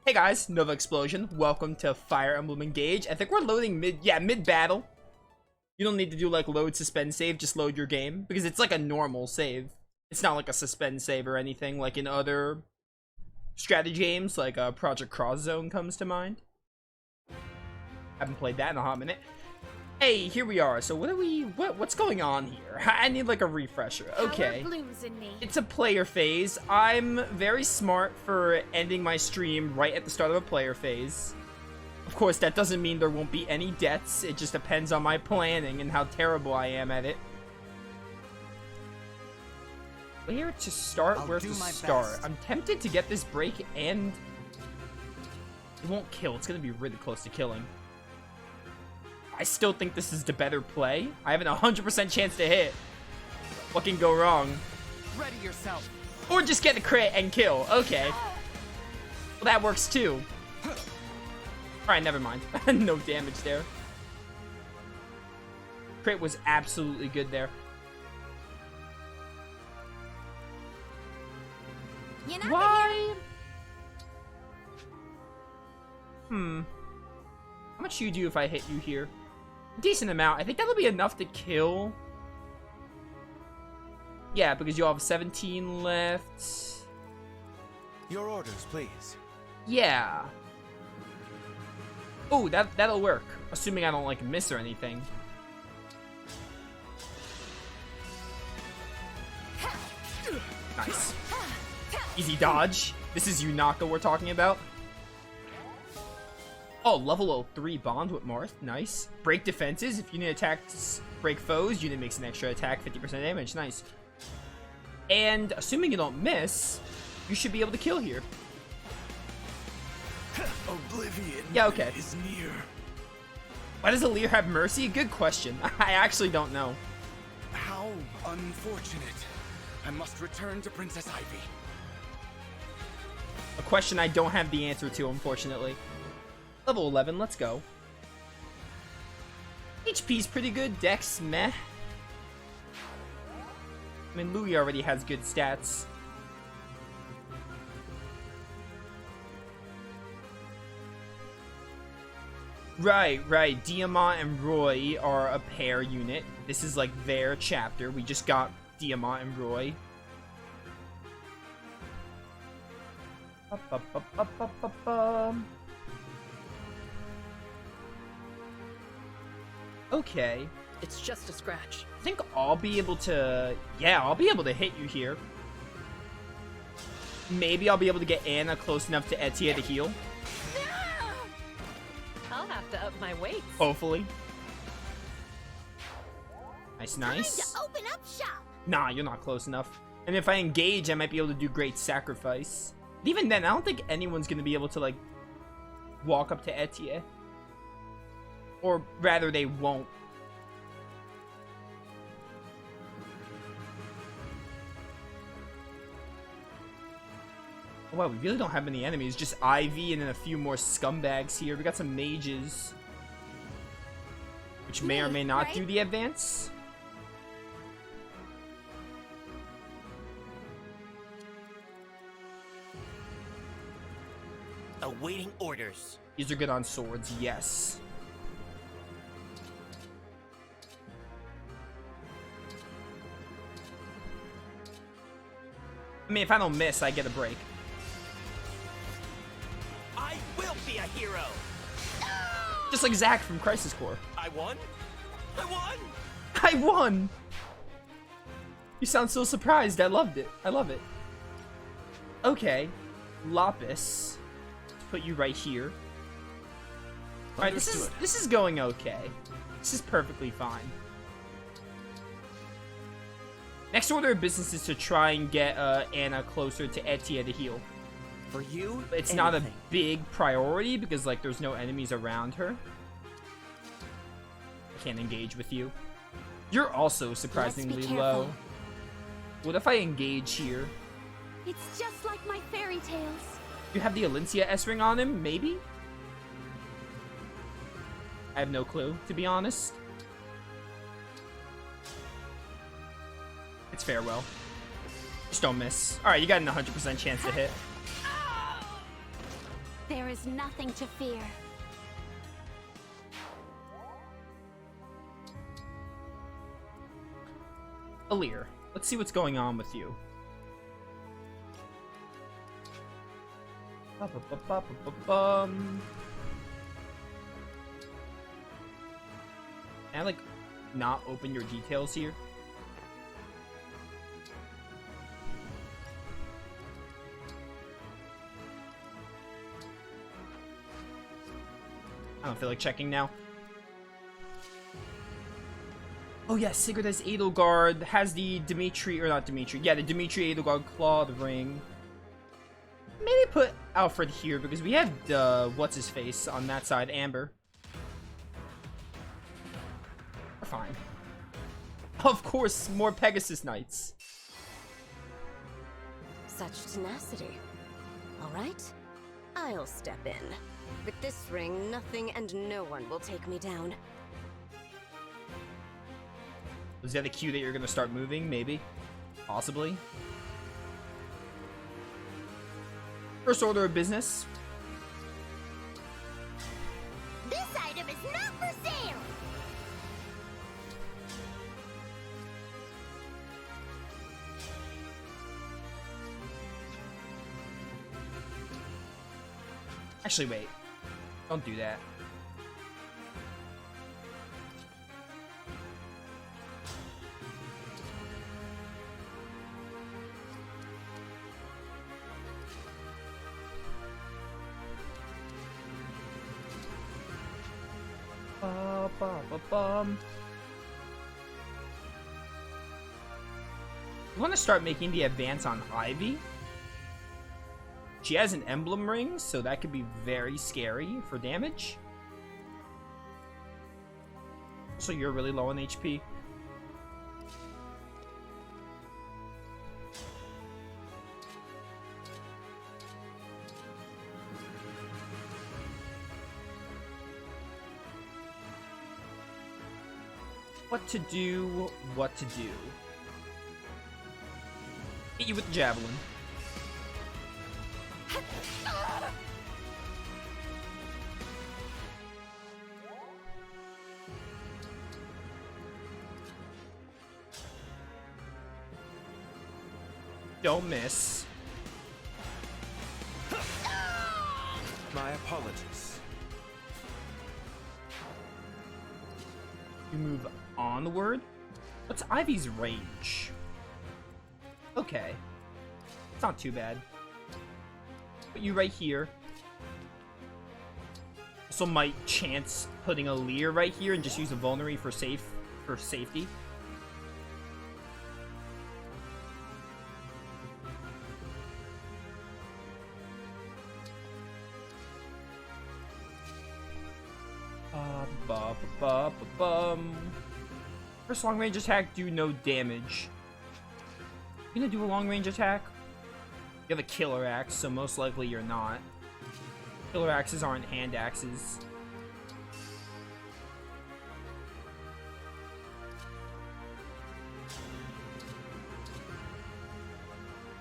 Hey guys, Novaexplosion. Welcome to Fire Emblem Engage. I think we're loading mid-battle. You don't need to do like load, suspend, save, just load your game. Because it's like a normal save. It's not like a suspend save or anything like in other strategy games, like Project Cross Zone comes to mind. Haven't played that in a hot minute. Hey, here we are. So what's going on here? I need like a refresher. Okay. It's a player phase. I'm very smart for ending my stream right at the start of a player phase. Of course, that doesn't mean there won't be any deaths. It just depends on my planning and how terrible I am at it. Where to start? Where to start? I'm tempted to get this break and it won't kill. It's gonna be really close to killing. I still think this is the better play. I have an 100% chance to hit. What can go wrong? Ready yourself. Or just get a crit and kill. Okay. Well, that works too. Alright, never mind. No damage there. Crit was absolutely good there. Why? How much do you do if I hit you here? Decent amount. I think that'll be enough to kill. Yeah, because you'll have 17 left. Your orders, please. Yeah. Oh, that'll work. Assuming I don't like miss or anything. Nice. Easy dodge. This is Unaka we're talking about. Oh, level 03 bond with Marth. Nice. Break defenses. If unit attacks break foes, unit makes an extra attack, 50% damage. Nice. And assuming you don't miss, you should be able to kill here. Oblivion. Yeah, okay. Is near. Why does Alir have mercy? Good question. I actually don't know. How unfortunate. I must return to Princess Ivy. A question I don't have the answer to, unfortunately. Level 11, let's go. HP's pretty good, Dex, meh. I mean, Louis already has good stats. Right. Diamant and Roy are a pair unit. This is like their chapter. We just got Diamant and Roy. Okay. It's just a scratch. I think I'll be able to... Yeah, I'll be able to hit you here. Maybe I'll be able to get Anna close enough to Etia to heal. I'll have to up my weights. Hopefully. Nice. Time to open up shop. Nah, you're not close enough. And if I engage, I might be able to do Great Sacrifice. But even then, I don't think anyone's going to be able to, like, walk up to Etia. Or rather, they won't. Oh, wow, we really don't have many enemies. Just Ivy and then a few more scumbags here. We got some mages. Which may or may not do the advance. Awaiting orders. These are good on swords, yes. I mean, if I don't miss, I get a break. I will be a hero. Just like Zack from Crisis Core. I won. I won. I won! You sound so surprised. I loved it. I love it. Okay. Lapis. Let's put you right here. Alright, this is going okay. This is perfectly fine. Next order of business is to try and get Anna closer to Etia to heal. For you, It's not a big priority because, like, there's no enemies around her. I can't engage with you. You're also surprisingly low. What if I engage here? It's just like my fairy tales. You have the Alencia S-Ring on him? Maybe? I have no clue, to be honest. It's farewell. Just don't miss. Alright, you got an 100% chance to hit. There There is nothing to fear. Alear, let's see what's going on with you. Can I, like, not open your details here? I don't feel like checking now. Oh yeah, Sigurd has Edelgard, has the Dimitri, or not Dimitri, yeah, the Dimitri Edelgard Claw, the ring. Maybe put Alfred here, because we have, what's-his-face on that side, Amber. We're fine. Of course, more Pegasus Knights. Such tenacity. Alright, I'll step in. With this ring, nothing and no one will take me down. Is that a cue that you're gonna start moving? Maybe. Possibly. First order of business. This item is not for sale! Actually, wait. Don't do that. You want to start making the advance on Ivy? She has an emblem ring, so that could be very scary for damage. So you're really low on HP. What to do, what to do. Hit you with the javelin. Don't miss. My apologies. You move onward? What's Ivy's range? Okay. It's not too bad. Put you right here. Also might chance putting a Lear right here and just use a Vulnerary for safety. First long range attack, do no damage. You gonna do a long range attack? You have a killer axe, so most likely you're not. Killer axes aren't hand axes.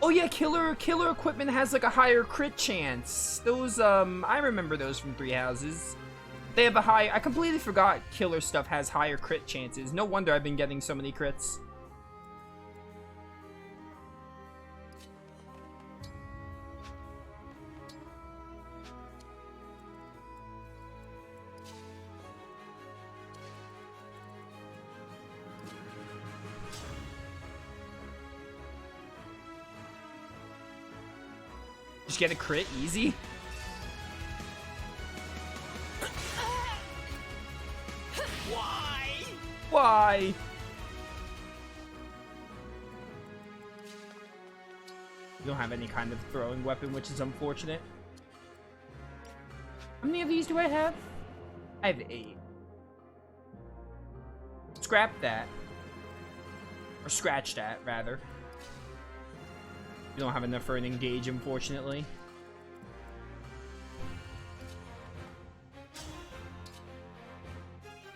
Oh yeah, killer equipment has like a higher crit chance. Those I remember those from Three Houses. They have a high. I completely forgot killer stuff has higher crit chances. No wonder I've been getting so many crits. Just get a crit easy. Why? You don't have any kind of throwing weapon, which is unfortunate. How many of these do I have? I have 8. Scrap that. Or scratch that, rather. You don't have enough for an engage, unfortunately.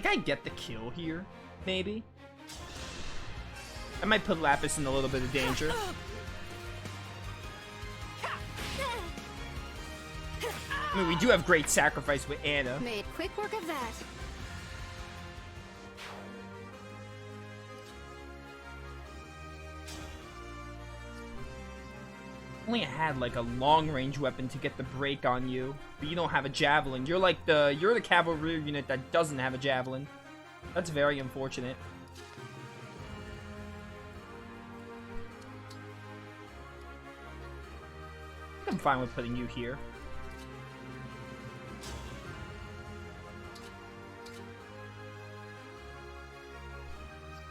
Can I get the kill here? Maybe? I might put Lapis in a little bit of danger. I mean, we do have great sacrifice with Anna. Made quick work of that. Only had like a long-range weapon to get the break on you, but you don't have a javelin. You're like you're the cavalry unit that doesn't have a javelin. That's very unfortunate. I'm fine with putting you here.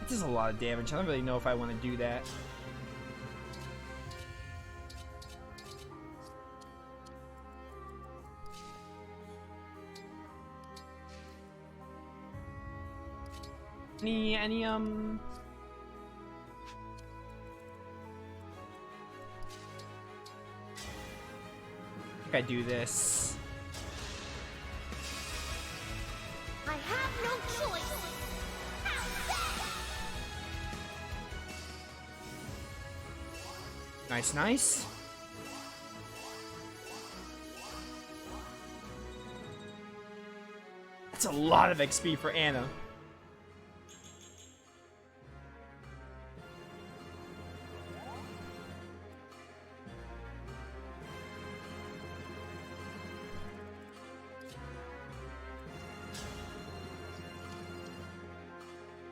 It does a lot of damage. I don't really know if I want to do that. Any, I think I do this. I have no choice. Nice, nice. That's a lot of XP for Anna.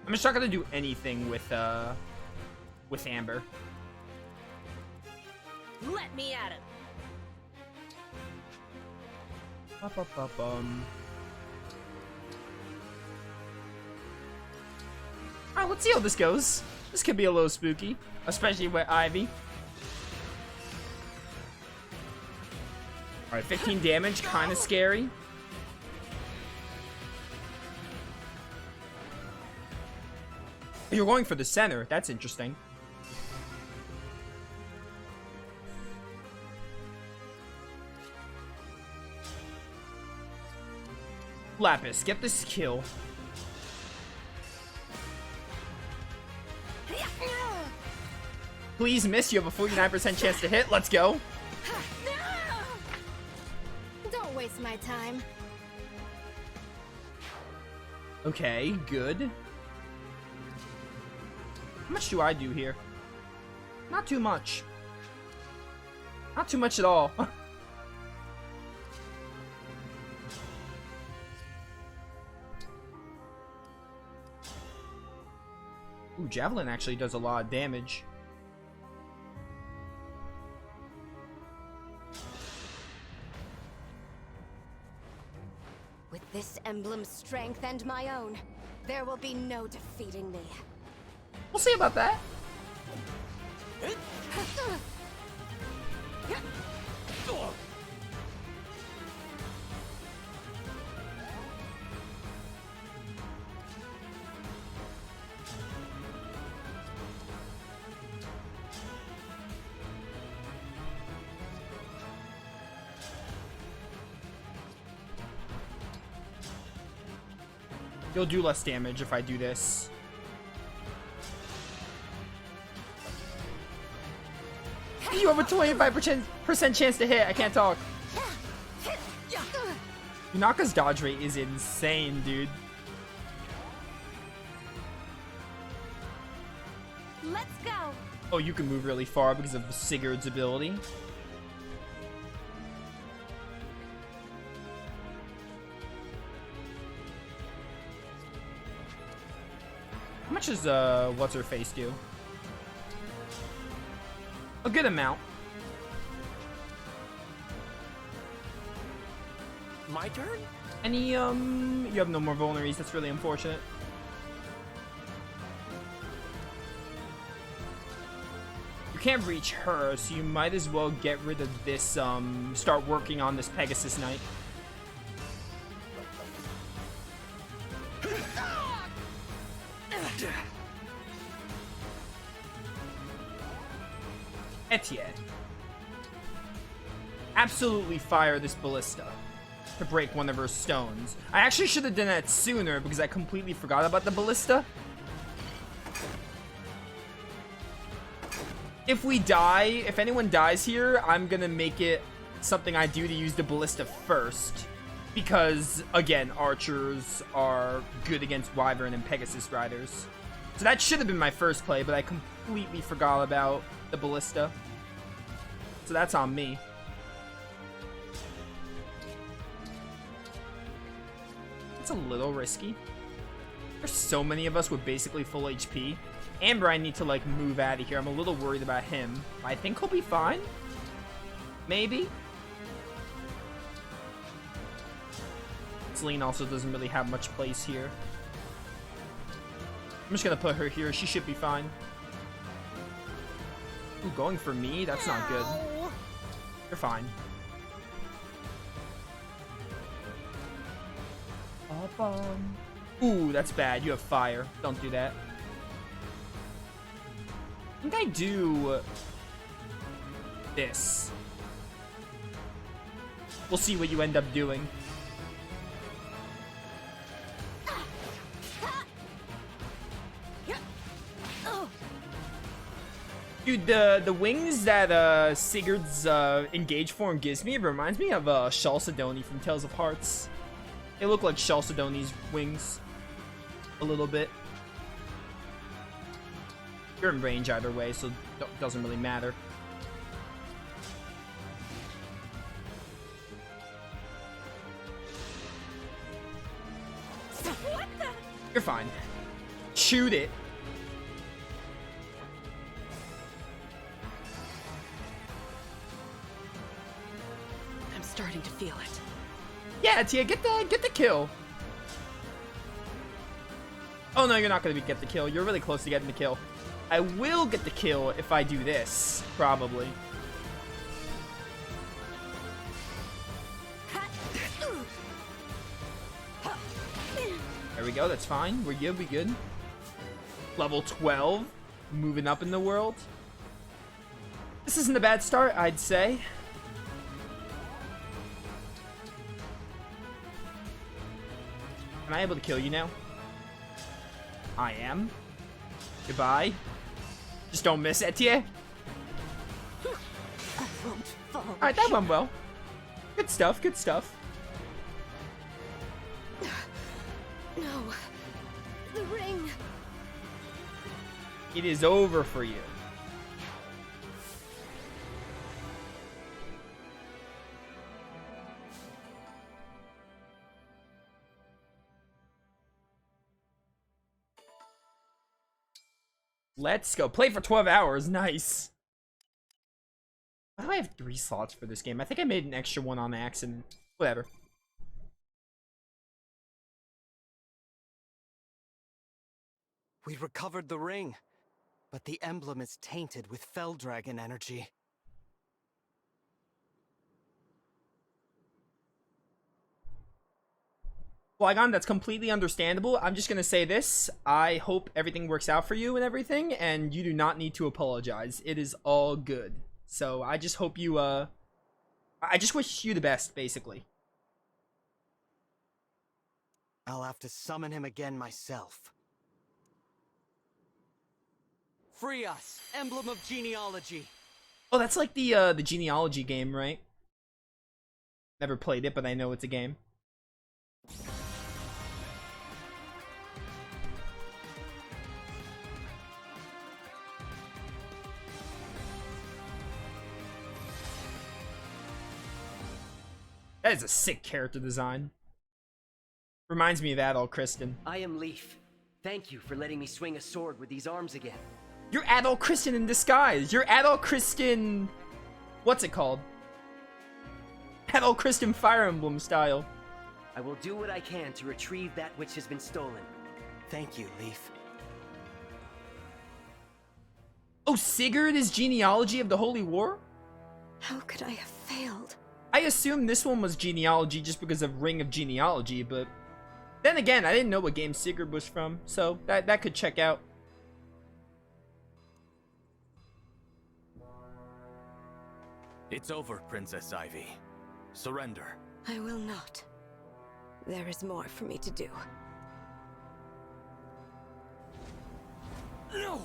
I'm just not gonna do anything with Amber. Let me at him. Alright, let's see how this goes. This could be a little spooky, especially with Ivy. Alright, 15 damage, kinda scary. You're going for the center. That's interesting. Lapis, get this kill. Please miss. You have a 49% chance to hit. Let's go. Don't waste my time. Okay, good. How much do I do here? Not too much. Not too much at all. Ooh, Javelin actually does a lot of damage. With this emblem's strength and my own, there will be no defeating me. We'll see about that. You'll do less damage if I do this. You have a 25% chance to hit. I can't talk. Yunaka's dodge rate is insane, dude. Let's go. Oh, you can move really far because of Sigurd's ability. How much does what's her face do? A good amount. My turn? Any you have no more vulneries. That's really unfortunate. You can't reach her, so you might as well get rid of this, start working on this Pegasus Knight. Etienne. Absolutely fire this ballista to break one of her stones. I actually should have done that sooner because I completely forgot about the ballista. If we die, if anyone dies here, I'm gonna make it something I do to use the ballista first. Because, again, archers are good against Wyvern and Pegasus riders. So that should have been my first play, but I completely forgot about the ballista. So that's on me. It's a little risky. There's so many of us with basically full HP. Amber, I need to, like, move out of here. I'm a little worried about him. I think he'll be fine. Maybe. Celine also doesn't really have much place here. I'm just gonna put her here. She should be fine. Ooh, going for me? That's not good. You're fine. Ooh, that's bad. You have fire. Don't do that. I think I do this. We'll see what you end up doing. Dude, the wings that Sigurd's engage form gives me, it reminds me of Chalcedony from Tales of Hearts. They look like Chalcedony's wings. A little bit. You're in range either way, so it doesn't really matter. What the? You're fine. Shoot it. I'm starting to feel it. Yeah, Tia, get the kill. Oh no, you're not gonna get the kill. You're really close to getting the kill. I will get the kill if I do this, probably. There we go, that's fine. We're good, we good. Level 12, moving up in the world. This isn't a bad start, I'd say. Am I able to kill you now? I am. Goodbye. Just don't miss it, Tia. Alright, that went well. Good stuff, good stuff. No. The ring. It is over for you. Let's go. Play for 12 hours. Nice. Why do I have 3 slots for this game? I think I made an extra one on accident. Whatever. We recovered the ring, but the emblem is tainted with Fell Dragon energy. Flygon, that's completely understandable. I'm just gonna say this. I hope everything works out for you and everything, and you do not need to apologize. It is all good. So I just hope you, I just wish you the best, basically. I'll have to summon him again myself. Free us, Emblem of Genealogy. Oh, that's like the genealogy game, right? Never played it, but I know it's a game. That is a sick character design. Reminds me of Adol Kristen. I am Leaf. Thank you for letting me swing a sword with these arms again. You're Adol Kristen in disguise. You're Adol Kristen... What's it called? Adol Kristen Fire Emblem style. I will do what I can to retrieve that which has been stolen. Thank you, Leaf. Oh, Sigurd is genealogy of the Holy War? How could I have failed? I assumed this one was genealogy just because of Ring of Genealogy, but then again, I didn't know what game Sigurd was from, so that could check out. It's over, Princess Ivy. Surrender. I will not. There is more for me to do. No!